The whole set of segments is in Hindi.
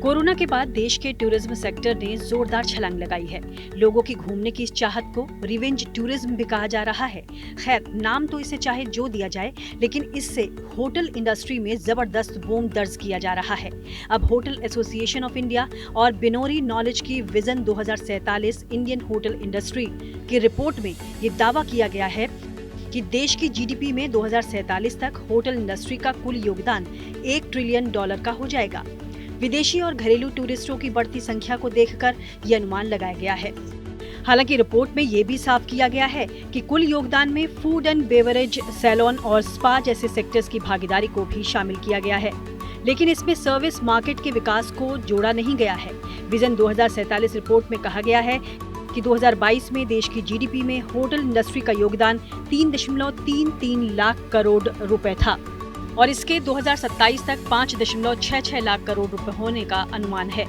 कोरोना के बाद देश के टूरिज्म सेक्टर ने जोरदार छलांग लगाई है। लोगों की घूमने की इस चाहत को रिवेंज टूरिज्म भी कहा जा रहा है। खैर, नाम तो इसे चाहे जो दिया जाए, लेकिन इससे होटल इंडस्ट्री में जबरदस्त बूम दर्ज किया जा रहा है। अब होटल एसोसिएशन ऑफ इंडिया और बिनोरी नॉलेज की विजन 2047 इंडियन होटल इंडस्ट्री की रिपोर्ट में ये दावा किया गया है कि देश की जीडीपी में 2047 तक होटल इंडस्ट्री का कुल योगदान $1 ट्रिलियन का हो जाएगा। विदेशी और घरेलू टूरिस्टों की बढ़ती संख्या को देखकर ये अनुमान लगाया गया है। हालांकि रिपोर्ट में ये भी साफ किया गया है कि कुल योगदान में फूड एंड बेवरेज, सैलून और स्पा जैसे सेक्टर्स की भागीदारी को भी शामिल किया गया है, लेकिन इसमें सर्विस मार्केट के विकास को जोड़ा नहीं गया है। विजन 2047 रिपोर्ट में कहा गया है कि 2022 में देश की जीडीपी में होटल इंडस्ट्री का योगदान 3.33 लाख करोड़ रुपए था और इसके 2027 तक 5.66 लाख करोड़ रुपए होने का अनुमान है।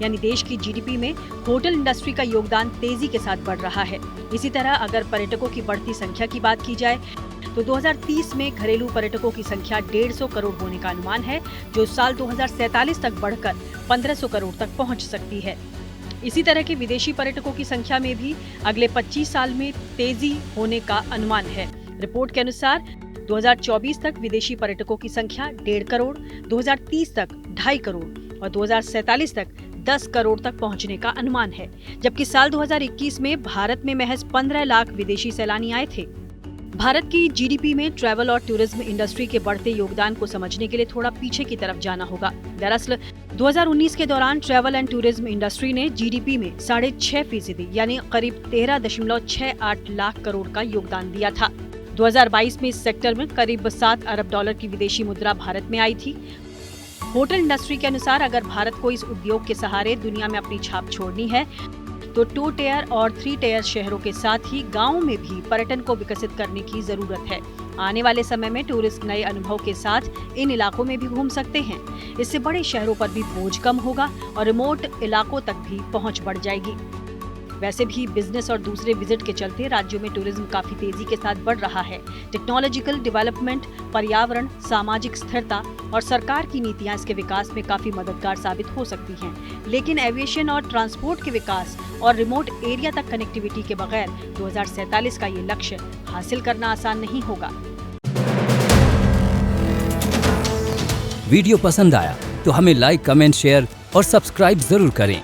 यानी देश की जीडीपी में होटल इंडस्ट्री का योगदान तेजी के साथ बढ़ रहा है। इसी तरह अगर पर्यटकों की बढ़ती संख्या की बात की जाए तो 2030 में घरेलू पर्यटकों की संख्या 150 करोड़ होने का अनुमान है, जो साल 2047 तक बढ़कर 1500 करोड़ तक पहुंच सकती है। इसी तरह के विदेशी पर्यटकों की संख्या में भी अगले 25 साल में तेजी होने का अनुमान है। रिपोर्ट के अनुसार 2024 तक विदेशी पर्यटकों की संख्या 1.5 करोड़, 2030 तक 2.5 करोड़ और 2047 तक 10 करोड़ तक पहुंचने का अनुमान है, जबकि साल 2021 में भारत में महज 15 लाख विदेशी सैलानी आए थे। भारत की जीडीपी में ट्रैवल और टूरिज्म इंडस्ट्री के बढ़ते योगदान को समझने के लिए थोड़ा पीछे की तरफ जाना होगा। दरअसल 2019 के दौरान ट्रैवल एंड टूरिज्म इंडस्ट्री ने जीडीपी में 6.5% यानी करीब 13.68 लाख करोड़ का योगदान दिया था। 2022 में इस सेक्टर में करीब $7 अरब की विदेशी मुद्रा भारत में आई थी। होटल इंडस्ट्री के अनुसार अगर भारत को इस उद्योग के सहारे दुनिया में अपनी छाप छोड़नी है तो 2 टियर और 3 टियर शहरों के साथ ही गांवों में भी पर्यटन को विकसित करने की जरूरत है। आने वाले समय में टूरिस्ट नए अनुभव के साथ इन इलाकों में भी घूम सकते हैं। इससे बड़े शहरों पर भी बोझ कम होगा और रिमोट इलाकों तक भी पहुंच बढ़ जाएगी। वैसे भी बिजनेस और दूसरे विजिट के चलते राज्यों में टूरिज्म काफी तेजी के साथ बढ़ रहा है। टेक्नोलॉजिकल डेवलपमेंट, पर्यावरण, सामाजिक स्थिरता और सरकार की नीतियां इसके विकास में काफी मददगार साबित हो सकती हैं। लेकिन एविएशन और ट्रांसपोर्ट के विकास और रिमोट एरिया तक कनेक्टिविटी के बगैर 2047 का ये लक्ष्य हासिल करना आसान नहीं होगा। वीडियो पसंद आया तो हमें लाइक, कमेंट, शेयर और सब्सक्राइब जरूर करें।